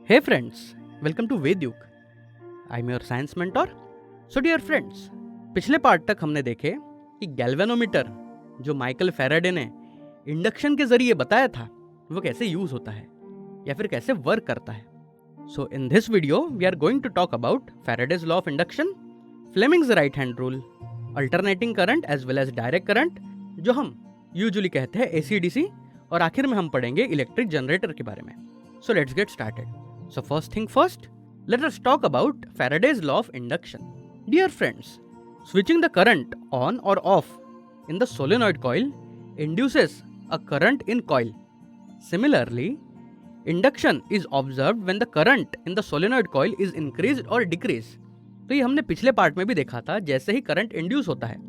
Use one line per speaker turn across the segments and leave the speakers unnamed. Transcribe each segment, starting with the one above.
Hey friends, welcome to Vedyuk. I'm your science mentor. So dear friends, पिछले part तक हमने देखे कि गैल्वेनोमीटर जो माइकल फैराडे ने इंडक्शन के जरिए बताया था वो कैसे यूज होता है या फिर कैसे वर्क करता है. So in this video we are going to talk about Faraday's law of induction, Fleming's right hand rule, alternating current as well as direct current जो हम यूजुअली कहते हैं AC/DC, और आखिर में हम पढ़ेंगे इलेक्ट्रिक जनरेटर के बारे में. So let's get started. So first thing first, let us talk about Faraday's law of induction. Dear friends, switching the current on or off in the solenoid coil induces a current in coil. Similarly, induction is observed when the current in the solenoid coil is increased or decreased. तो ये हमने पिछले part में भी देखा था. जैसे ही current induce होता है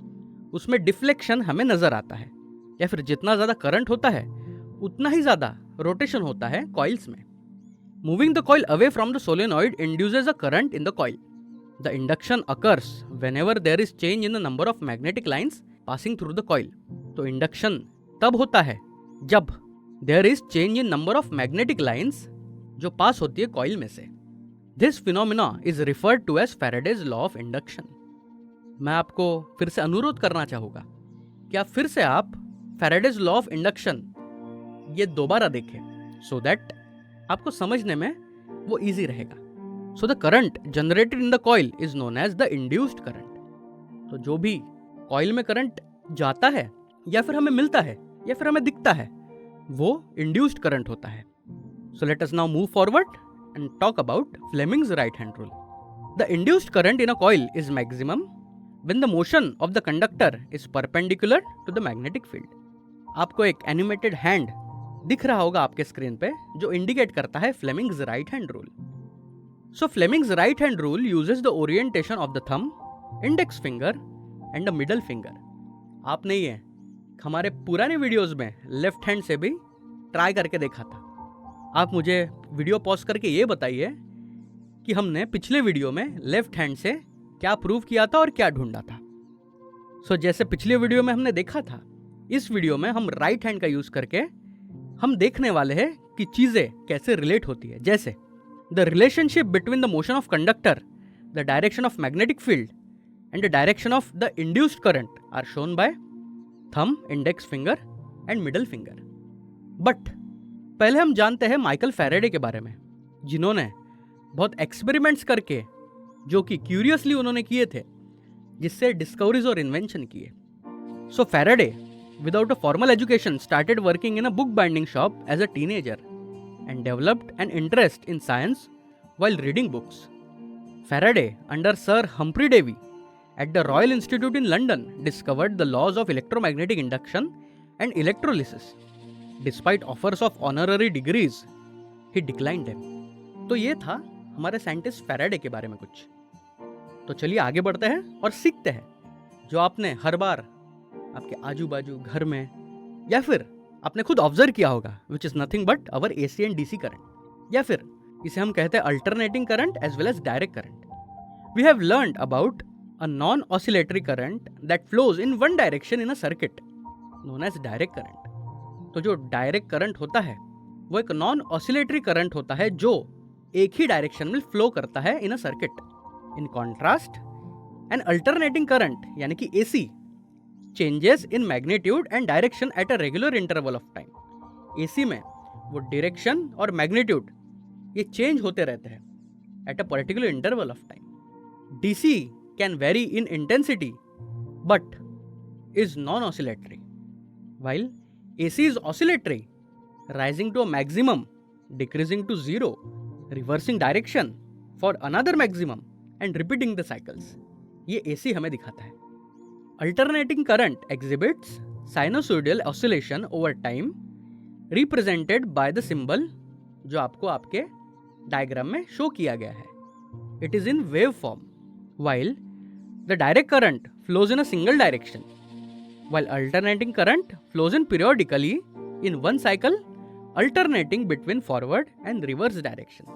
उसमें डिफ्लेक्शन हमें नजर आता है, या फिर जितना ज्यादा करंट होता है उतना ही ज्यादा रोटेशन होता है कॉइल्स में. Moving the coil away from the solenoid induces a current in the coil. The induction occurs whenever there is change in the number of magnetic lines passing through the coil. तो induction तब होता है जब there is change in number of magnetic lines जो पास होती है coil में से. This phenomena is referred to as Faraday's law of induction. मैं आपको फिर से अनुरोध करना चाहूँगा कि आप फिर से आप Faraday's law of induction ये दोबारा देखें so that आपको समझने में वो इजी रहेगा. So the current generated in the coil is known as the induced current. तो जो भी कॉइल में करंट जाता है या फिर हमें मिलता है या फिर हमें दिखता है वो इंड्यूस्ड करंट होता है. So let us now move forward and talk about Fleming's right hand rule. The induced current in a coil is maximum when the motion of the conductor is perpendicular to the magnetic field. आपको एक animated hand दिख रहा होगा आपके screen पे जो indicate करता है Fleming's right hand rule. So Fleming's right hand rule uses the orientation of the thumb, index finger and the middle finger. आपने ये हमारे पुराने वीडियोस में लेफ्ट हैंड से भी ट्राई करके देखा था. आप मुझे वीडियो पॉज करके ये बताइए कि हमने पिछले वीडियो में लेफ्ट हैंड से क्या प्रूव किया था और क्या ढूंढा था. सो जैसे पिछले वीडियो में हमने देखा था, इस वीडियो में हम राइट हैंड का यूज करके हम देखने वाले हैं कि चीजें कैसे रिलेट होती है. जैसे the relationship between the motion of conductor, the direction of magnetic field and the direction of the induced current are shown by thumb, index finger and middle finger. But पहले हम जानते हैं माइकल फैराडे के बारे में, जिन्होंने बहुत experiments करके, जो कि क्यूरियसली उन्होंने किए थे, जिससे डिस्कवरीज और इन्वेंशन किए. सो Faraday without a formal education started working in a bookbinding shop as a teenager and developed an interest in science while reading books. Faraday under Sir Humphrey Davy at the Royal Institute in London discovered the laws of electromagnetic induction and electrolysis. Despite offers of honorary degrees, he declined them. तो ये था हमारे scientist Faraday के बारे में कुछ. तो चलिए आगे बढ़ते हैं और सीखते हैं जो आपने हर बार आपके आजू बाजू घर में या फिर आपने खुद ऑब्जर्व किया होगा, which is nothing but our AC and DC current, या फिर इसे हम कहते हैं alternating current as well as direct current. We have learned about a non oscillatory current that flows in one direction in a circuit known as direct current. तो जो direct current होता है वो एक नॉन ऑसिलेटरी करंट होता है जो एक ही डायरेक्शन में फ्लो करता है in a circuit. In contrast, an alternating current यानी कि AC changes in magnitude and direction at a regular interval of time. AC में वो डायरेक्शन और मैग्नीट्यूड ये चेंज होते रहते हैं at a particular interval of time. DC can vary in intensity but is non-oscillatory, while AC is oscillatory, rising to a maximum, decreasing to zero, reversing direction for another maximum and repeating the cycles. ये AC हमें दिखाता है. Alternating current exhibits sinusoidal oscillation over time represented by the symbol जो आपको आपके diagram में show किया गया है. It is in wave form, while the direct current flows in a single direction, while alternating current flows in periodically in one cycle, alternating between forward and reverse direction.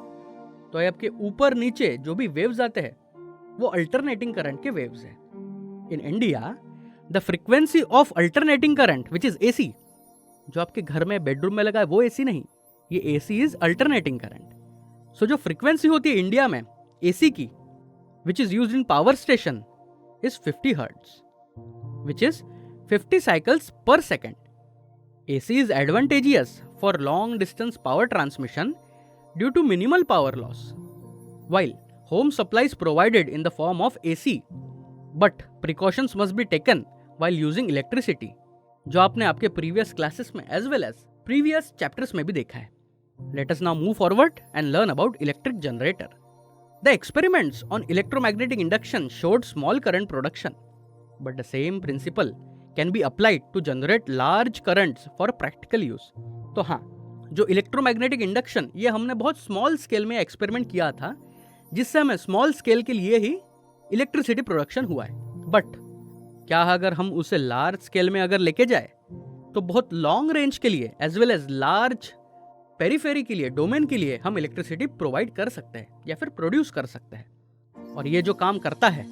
तो आपके ऊपर नीचे जो भी वेव्स आते हैं वो अल्टरनेटिंग करंट के वेव्स हैं. In India, the frequency of alternating current, which is AC, जो आपके घर में बेडरूम में लगा है वो AC नहीं, ये AC is alternating current. सो जो फ्रीक्वेंसी होती है इंडिया में एसी की, which is used in power station, is 50 hertz, which is 50 cycles पर second. AC is advantageous for long distance power transmission due to minimal power loss, while home supply is provided in the form of AC, but precautions must be taken while using electricity, जो आपने आपके previous classes में as well as previous chapters में भी देखा है. Let us now move forward and learn about electric generator. The experiments on electromagnetic induction showed small current production, but the same principle can be applied to generate large currents for practical use. तो हाँ, जो electromagnetic induction ये हमने बहुत small scale में experiment किया था, जिससे हमें स्मॉल स्केल के लिए ही इलेक्ट्रिसिटी प्रोडक्शन हुआ है. बट क्या अगर हम उसे लार्ज स्केल में अगर लेके जाए तो बहुत लॉन्ग रेंज के लिए as well as large periphery के लिए, डोमेन के लिए हम इलेक्ट्रिसिटी प्रोवाइड कर सकते हैं या फिर प्रोड्यूस कर सकते हैं. और ये जो काम करता है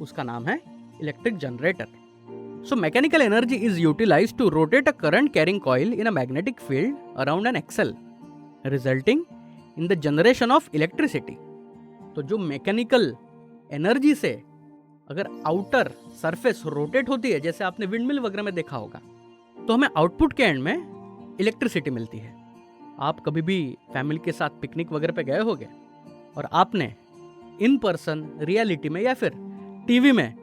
उसका नाम है electric generator. So mechanical energy is utilized to rotate a current carrying coil in a magnetic field around an axle, resulting in the generation of electricity. तो जो मैकेनिकल एनर्जी से अगर आउटर सरफेस रोटेट होती है, जैसे आपने windmill वगैरह में देखा होगा, तो हमें आउटपुट के एंड में इलेक्ट्रिसिटी मिलती है. आप कभी भी फैमिली के साथ पिकनिक वगैरह पे गए होंगे और आपने इन पर्सन रियलिटी में या फिर टीवी में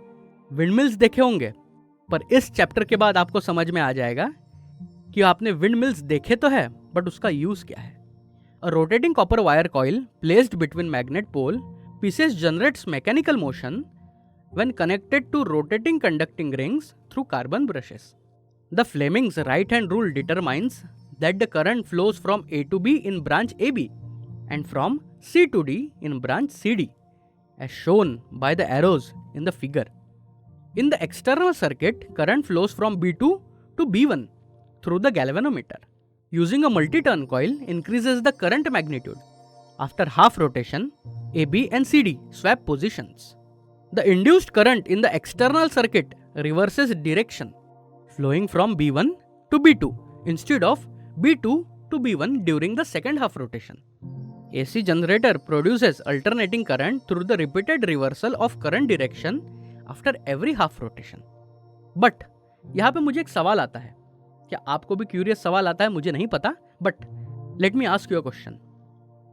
विंडमिल्स देखे होंगे, पर इस चैप्टर के बाद आपको समझ में आ जाएगा कि आपने विंडमिल्स देखे तो है बट उसका यूज क्या है. A rotating copper wire coil placed between magnet pole pieces generates mechanical motion when connected to rotating conducting rings through carbon brushes. The Fleming's right hand rule determines that the current flows from A to B in branch AB and from C to D in branch CD, as shown by the arrows in the figure. In the external circuit, current flows from B2 to B1 through the galvanometer. Using a multi-turn coil increases the current magnitude. After half rotation, AB and CD swap positions. The induced current in the external circuit reverses direction, flowing from B1 to B2 instead of B2 to B1 during the second half rotation. AC generator produces alternating current through the repeated reversal of current direction after every half rotation. But यहाँ पे मुझे एक सवाल आता है. क्या आपको भी क्यूरियस सवाल आता है? मुझे नहीं पता, but let me ask you a question.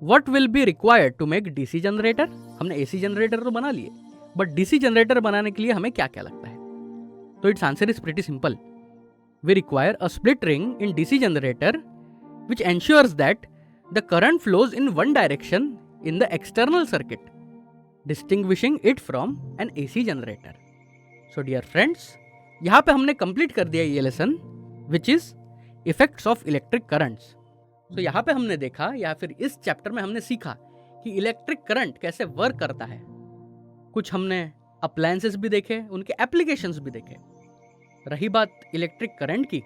What will be required to make DC generator? हमने एसी जनरेटर तो बना लिए, बट डीसी जनरेटर बनाने के लिए हमें क्या क्या लगता है? तो it's answer is pretty simple. We require a split ring in DC generator which ensures that the current flows in one direction in the external circuit, distinguishing it from an AC generator. So dear friends, यहाँ पे हमने complete कर दिया ये lesson which is effects of electric currents. तो यहाँ पे हमने देखा या फिर इस चैप्टर में हमने सीखा कि इलेक्ट्रिक करंट कैसे वर्क करता है. कुछ हमने अप्लायंसेस भी देखे, उनके एप्लीकेशंस भी देखे. रही बात इलेक्ट्रिक करंट की,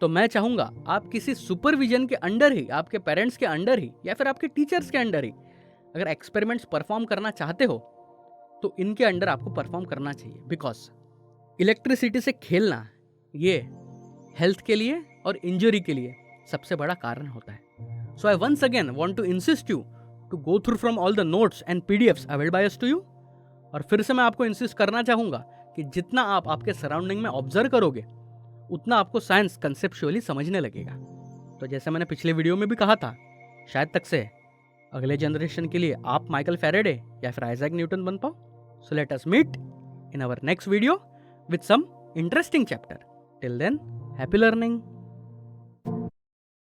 तो मैं चाहूँगा आप किसी सुपरविजन के अंडर ही, आपके पेरेंट्स के अंडर ही या फिर आपके टीचर्स के अंडर ही अगर एक्सपेरिमेंट्स परफॉर्म करना चाहते हो तो इनके अंडर आपको परफॉर्म करना चाहिए. बिकॉज इलेक्ट्रिसिटी से खेलना ये हेल्थ के लिए और इंजरी के लिए सबसे बड़ा कारण होता है. So I once again want to insist you to go through from all the notes and PDFs available by us to you. और फिर से मैं आपको इंसिस्ट करना चाहूँगा कि जितना आप आपके सराउंडिंग में ऑब्जर्व करोगे उतना आपको साइंस कंसेप्चुअली समझने लगेगा. तो जैसे मैंने पिछले वीडियो में भी कहा था, शायद तक से अगले जनरेशन के लिए आप माइकल फैराडे या फिर आइजैक न्यूटन बन पाओ. So let us meet in our next video with some interesting chapter. Till then, happy learning.